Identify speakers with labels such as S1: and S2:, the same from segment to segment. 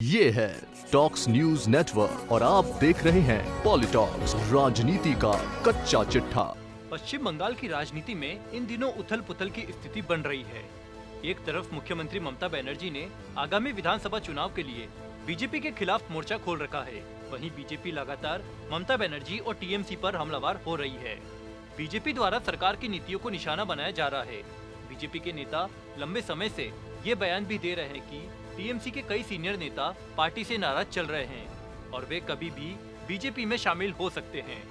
S1: ये है talks news network और आप देख रहे हैं पॉलिटॉक्स, राजनीति का कच्चा चिट्ठा।
S2: पश्चिम बंगाल की राजनीति में इन दिनों उथल पुथल की स्थिति बन रही है। एक तरफ मुख्यमंत्री ममता बनर्जी ने आगामी विधानसभा चुनाव के लिए बीजेपी के खिलाफ मोर्चा खोल रखा है, वहीं बीजेपी लगातार ममता बनर्जी और टीएमसी पर हमलावर हो रही है। बीजेपी द्वारा सरकार की नीतियों को निशाना बनाया जा रहा है। बीजेपी के नेता लंबे समय से ये बयान भी दे रहे हैं कि टीएमसी के कई सीनियर नेता पार्टी से नाराज चल रहे हैं और वे कभी भी बीजेपी में शामिल हो सकते हैं।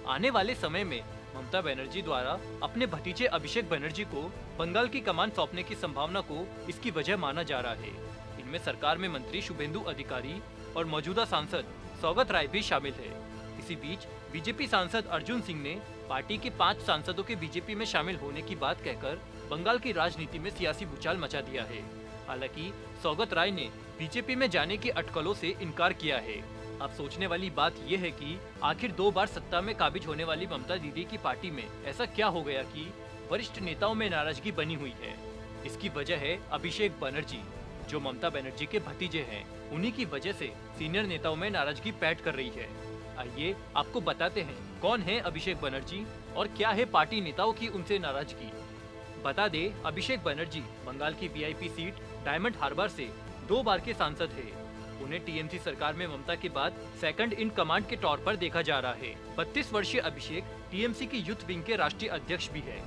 S2: आने वाले समय में ममता बनर्जी द्वारा अपने भतीजे अभिषेक बनर्जी को बंगाल की कमान सौंपने की संभावना को इसकी वजह माना जा रहा है। इनमें सरकार में मंत्री शुभेंदु अधिकारी और मौजूदा सांसद सौगत राय भी शामिल है। इसी बीच बीजेपी सांसद अर्जुन सिंह ने पार्टी के 5 सांसदों के बीजेपी में शामिल होने की बात कहकर बंगाल की राजनीति में सियासी भूचाल मचा दिया है। हालांकि सौगत राय ने बीजेपी में जाने की अटकलों से इनकार किया है। अब सोचने वाली बात यह है कि आखिर 2 बार सत्ता में काबिज होने वाली ममता दीदी की पार्टी में ऐसा क्या हो गया कि वरिष्ठ नेताओं में नाराजगी बनी हुई है। इसकी वजह है अभिषेक बनर्जी, जो ममता बनर्जी के भतीजे हैं। उन्हीं की वजह से सीनियर नेताओं में नाराजगी पैठ कर रही है। आइए आपको बताते हैं कौन है अभिषेक बनर्जी और क्या है पार्टी नेताओं की उनसे नाराजगी। बता दे, अभिषेक बनर्जी बंगाल की वीआईपी सीट डायमंड हार्बर से 2 बार के सांसद है। उन्हें टीएमसी सरकार में ममता के बाद सेकंड इन कमांड के तौर पर देखा जा रहा है। 32 वर्षीय अभिषेक टीएमसी की यूथ विंग के राष्ट्रीय अध्यक्ष भी है।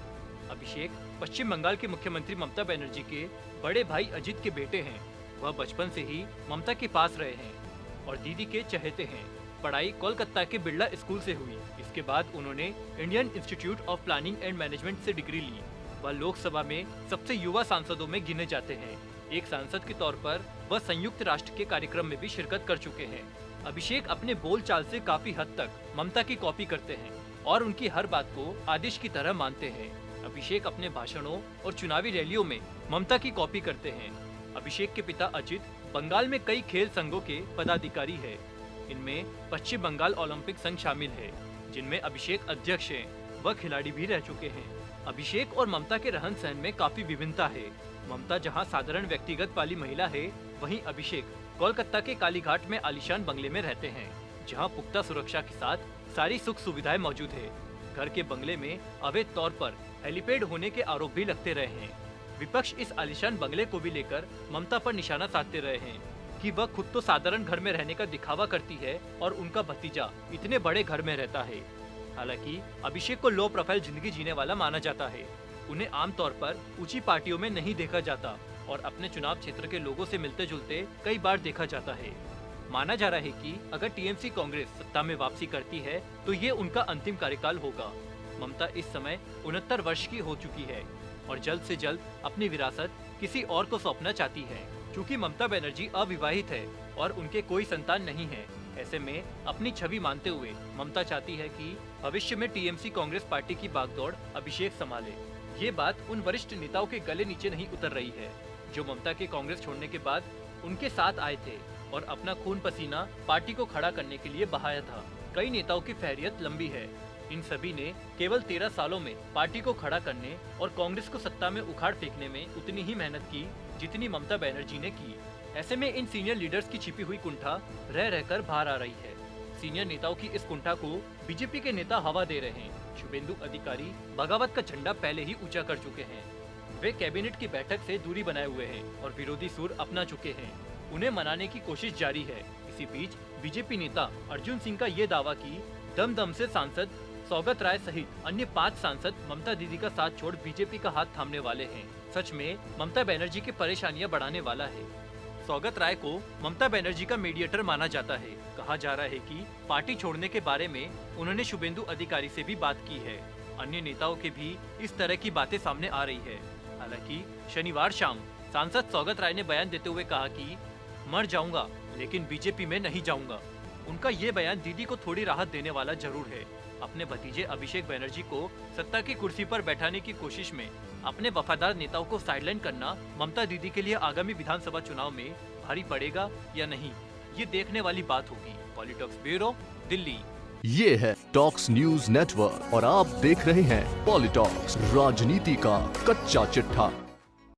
S2: अभिषेक पश्चिम बंगाल के मुख्यमंत्री ममता बनर्जी के बड़े भाई अजित के बेटे हैं। वह बचपन से ही ममता के पास रहे हैं और दीदी के चहेते हैं। पढ़ाई कोलकाता के बिरला स्कूल से हुई। इसके बाद उन्होंने Indian institute of planning and management से डिग्री ली। वह लोकसभा में सबसे युवा सांसदों में गिने जाते हैं। एक सांसद के तौर पर वह संयुक्त राष्ट्र के कार्यक्रम में भी शिरकत कर चुके हैं। अभिषेक अपने बोलचाल से काफी हद तक ममता की कॉपी करते हैं और उनकी हर बात को आदेश की तरह मानते हैं। अभिषेक अपने भाषणों और चुनावी रैलियों में ममता की कॉपी करते हैं। अभिषेक के पिता अजित बंगाल में कई खेल संघों के पदाधिकारी है। इनमें पश्चिम बंगाल ओलंपिक संघ शामिल है, जिनमें अभिषेक अध्यक्ष हैं। वह खिलाड़ी भी रह चुके हैं। अभिषेक और ममता के रहन सहन में काफी विभिन्नता है। ममता जहां साधारण व्यक्तिगत वाली महिला है, वहीं अभिषेक कोलकाता के कालीघाट में आलीशान बंगले में रहते हैं, जहां पुख्ता सुरक्षा के साथ सारी सुख सुविधाएं मौजूद है। घर के बंगले में अवैध तौर पर हेलीपैड होने के आरोप भी लगते रहे हैं। विपक्ष इस आलीशान बंगले को भी लेकर ममता पर निशाना साधते रहे हैं कि वह खुद तो साधारण घर में रहने का दिखावा करती है और उनका भतीजा इतने बड़े घर में रहता है। हालांकि अभिषेक को लो प्रोफाइल जिंदगी जीने वाला माना जाता है। उन्हें आमतौर पर ऊंची पार्टियों में नहीं देखा जाता और अपने चुनाव क्षेत्र के लोगों से मिलते जुलते कई बार देखा जाता है। माना जा रहा है कि अगर टीएमसी कांग्रेस सत्ता में वापसी करती है तो ये उनका अंतिम कार्यकाल होगा। ममता इस समय 69 वर्ष की हो चुकी है और जल्द से जल्द अपनी विरासत किसी और को सौंपना चाहती है। क्योंकि ममता बनर्जी अविवाहित है और उनके कोई संतान नहीं है, ऐसे में अपनी छवि मानते हुए ममता चाहती है कि भविष्य में टीएमसी कांग्रेस पार्टी की बागडोर अभिषेक संभाले। ये बात उन वरिष्ठ नेताओं के गले नीचे नहीं उतर रही है, जो ममता के कांग्रेस छोड़ने के बाद उनके साथ आए थे और अपना खून पसीना पार्टी को खड़ा करने के लिए बहाया था। कई नेताओं की फहरियत लंबी है। इन सभी ने केवल 13 सालों में पार्टी को खड़ा करने और कांग्रेस को सत्ता में उखाड़ फेंकने में उतनी ही मेहनत की जितनी ममता बनर्जी ने की। ऐसे में इन सीनियर लीडर्स की छिपी हुई कुंठा रह रहकर बाहर आ रही है। सीनियर नेताओं की इस कुंठा को बीजेपी के नेता हवा दे रहे हैं। शुभेंदु अधिकारी बगावत का झंडा पहले ही ऊंचा कर चुके हैं। वे कैबिनेट की बैठक से दूरी बनाए हुए हैं और विरोधी सुर अपना चुके हैं। उन्हें मनाने की कोशिश जारी है। इसी बीच बीजेपी नेता अर्जुन सिंह का ये दावा कि दम से सांसद सौगत राय सहित अन्य 5 सांसद ममता दीदी का साथ छोड़ बीजेपी का हाथ थामने वाले हैं, सच में ममता बनर्जी की परेशानियां बढ़ाने वाला है। सौगत राय को ममता बनर्जी का मीडिएटर माना जाता है। कहा जा रहा है कि पार्टी छोड़ने के बारे में उन्होंने शुभेंदु अधिकारी से भी बात की है। अन्य नेताओं के भी इस तरह की बातें सामने आ रही है। हालांकि शनिवार शाम सांसद सौगत राय ने बयान देते हुए कहा कि मर जाऊंगा लेकिन बीजेपी में नहीं जाऊंगा। उनका ये बयान दीदी को थोड़ी राहत देने वाला जरूर है। अपने भतीजे अभिषेक बनर्जी को सत्ता की कुर्सी पर बैठाने की कोशिश में अपने वफादार नेताओं को साइडलाइन करना ममता दीदी के लिए आगामी विधानसभा चुनाव में भारी पड़ेगा या नहीं, ये देखने वाली बात होगी। पॉलिटॉक्स ब्यूरो, दिल्ली।
S1: ये है टॉक्स न्यूज नेटवर्क और आप देख रहे हैं पॉलिटॉक्स, राजनीति का कच्चा चिट्ठा।